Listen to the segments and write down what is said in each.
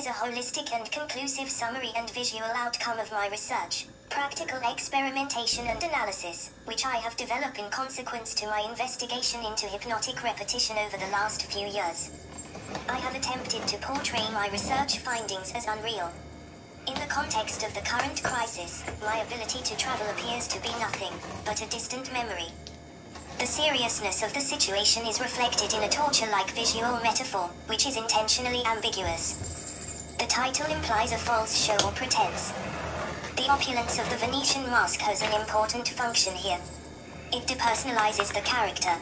is a holistic and conclusive summary and visual outcome of my research, practical experimentation and analysis, which I have developed in consequence to my investigation into hypnotic repetition over the last few years. I have attempted to portray my research findings as unreal. In the context of the current crisis, my ability to travel appears to be nothing but a distant memory. The seriousness of the situation is reflected in a torture-like visual metaphor, which is intentionally ambiguous. The title implies a false show or pretense. The opulence of the Venetian mask has an important function here. It depersonalizes the character.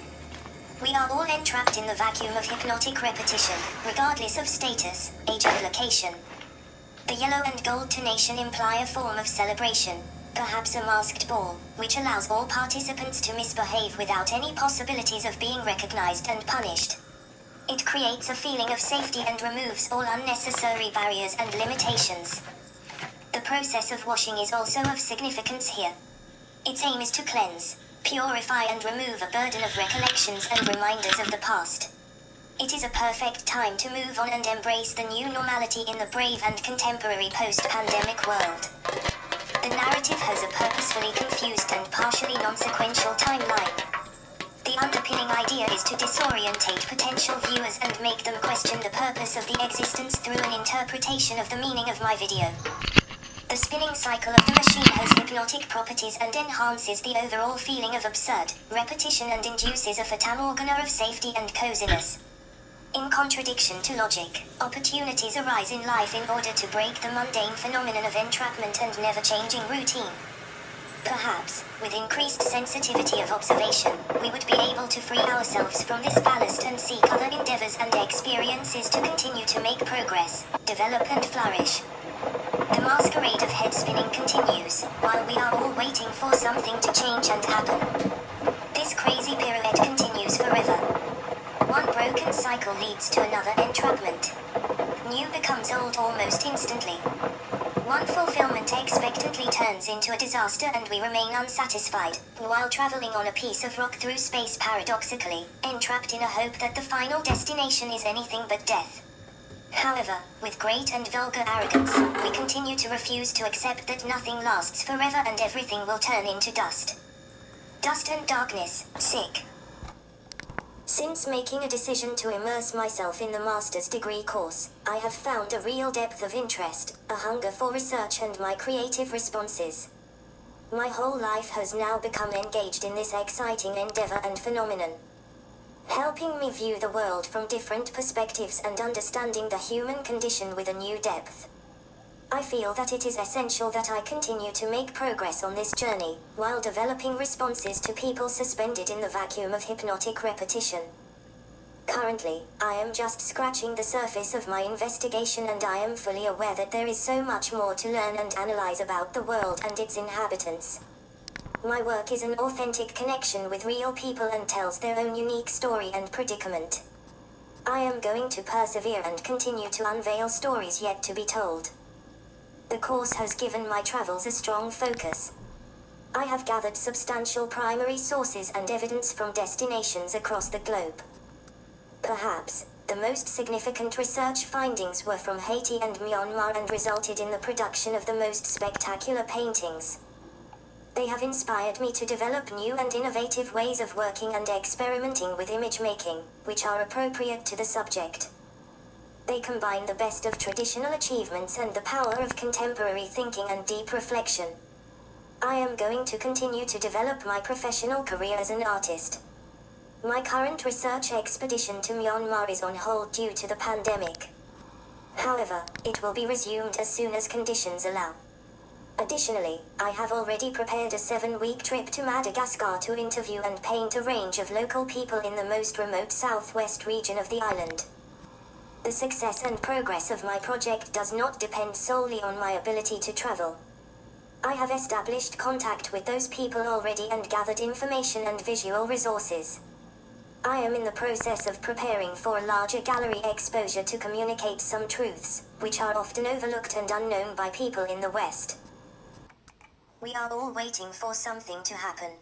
We are all entrapped in the vacuum of hypnotic repetition, regardless of status, age or location. The yellow and gold tonation imply a form of celebration, perhaps a masked ball, which allows all participants to misbehave without any possibilities of being recognized and punished. It creates a feeling of safety and removes all unnecessary barriers and limitations. The process of washing is also of significance here. Its aim is to cleanse, purify and remove a burden of recollections and reminders of the past. It is a perfect time to move on and embrace the new normality in the brave and contemporary post-pandemic world. The narrative has a purposefully confused and partially non-sequential timeline. The underpinning idea is to disorientate potential viewers and make them question the purpose of the existence through an interpretation of the meaning of my video. The spinning cycle of the machine has hypnotic properties and enhances the overall feeling of absurd repetition and induces a fatamorgana of safety and coziness. In contradiction to logic, opportunities arise in life in order to break the mundane phenomenon of entrapment and never-changing routine. Perhaps, with increased sensitivity of observation, we would be able to free ourselves from this ballast and seek other endeavors and experiences to continue to make progress, develop and flourish. The masquerade of head spinning continues, while we are all waiting for something to change and happen. This crazy pirouette continues forever. One broken cycle leads to another entrapment. New becomes old almost instantly. One fulfillment expectantly turns into a disaster and we remain unsatisfied, while traveling on a piece of rock through space paradoxically, entrapped in a hope that the final destination is anything but death. However, with great and vulgar arrogance, we continue to refuse to accept that nothing lasts forever and everything will turn into dust. Dust and darkness, sick. Since making a decision to immerse myself in the master's degree course, I have found a real depth of interest, a hunger for research and my creative responses. My whole life has now become engaged in this exciting endeavor and phenomenon, helping me view the world from different perspectives and understanding the human condition with a new depth. I feel that it is essential that I continue to make progress on this journey, while developing responses to people suspended in the vacuum of hypnotic repetition. Currently, I am just scratching the surface of my investigation and I am fully aware that there is so much more to learn and analyze about the world and its inhabitants. My work is an authentic connection with real people and tells their own unique story and predicament. I am going to persevere and continue to unveil stories yet to be told. The course has given my travels a strong focus. I have gathered substantial primary sources and evidence from destinations across the globe. Perhaps, the most significant research findings were from Haiti and Myanmar and resulted in the production of the most spectacular paintings. They have inspired me to develop new and innovative ways of working and experimenting with image making, which are appropriate to the subject. They combine the best of traditional achievements and the power of contemporary thinking and deep reflection. I am going to continue to develop my professional career as an artist. My current research expedition to Myanmar is on hold due to the pandemic. However, it will be resumed as soon as conditions allow. Additionally, I have already prepared a 7-week trip to Madagascar to interview and paint a range of local people in the most remote southwest region of the island. The success and progress of my project does not depend solely on my ability to travel. I have established contact with those people already and gathered information and visual resources. I am in the process of preparing for a larger gallery exposure to communicate some truths, which are often overlooked and unknown by people in the West. We are all waiting for something to happen.